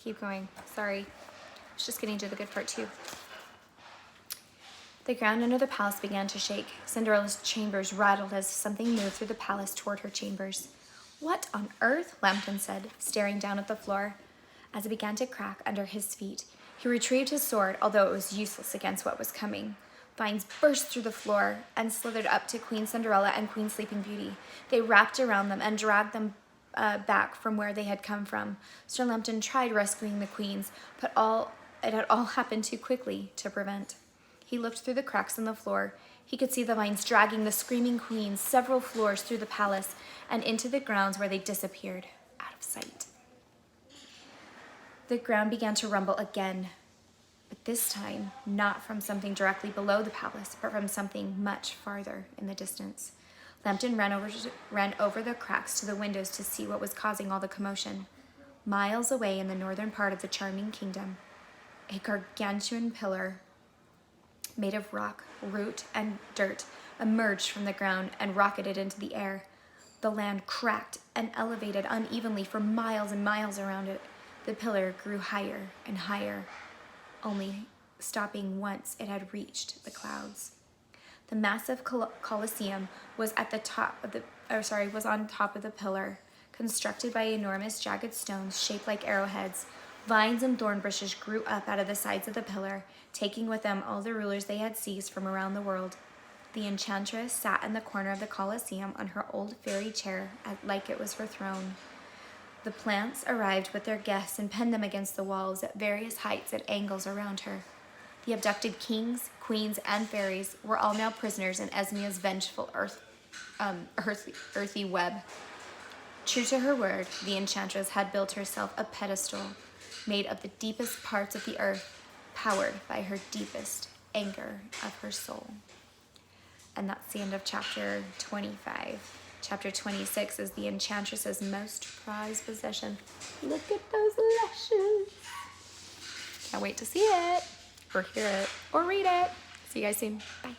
keep going. Sorry. I was just getting to the good part too. The ground under the palace began to shake. Cinderella's chambers rattled as something moved through the palace toward her chambers. What on earth? Lambton said, staring down at the floor. As it began to crack under his feet, he retrieved his sword, although it was useless against what was coming. Vines burst through the floor and slithered up to Queen Cinderella and Queen Sleeping Beauty. They wrapped around them and dragged them back from where they had come from. Sir Lambton tried rescuing the queens, but it had all happened too quickly to prevent. He looked through the cracks in the floor. He could see the vines dragging the screaming queens several floors through the palace and into the grounds where they disappeared out of sight. The ground began to rumble again, but this time not from something directly below the palace, but from something much farther in the distance. Lambton ran over the cracks to the windows to see what was causing all the commotion. Miles away in the northern part of the charming kingdom, a gargantuan pillar made of rock, root, and dirt emerged from the ground and rocketed into the air. The land cracked and elevated unevenly for miles and miles around it. The pillar grew higher and higher, only stopping once it had reached the clouds. The massive Colosseum was on top of the pillar, constructed by enormous jagged stones shaped like arrowheads. Vines and thorn bushes grew up out of the sides of the pillar, taking with them all the rulers they had seized from around the world. The enchantress sat in the corner of the Colosseum on her old fairy chair, like it was her throne. The plants arrived with their guests and pinned them against the walls at various heights and angles around her. The abducted kings, queens, and fairies were all now prisoners in Esmea's vengeful earthy web. True to her word, the enchantress had built herself a pedestal made of the deepest parts of the earth, powered by her deepest anger of her soul. And that's the end of chapter 25. Chapter 26 is the enchantress's most prized possession. Look at those lashes. Can't wait to see it, or hear it, or read it. See you guys soon. Bye.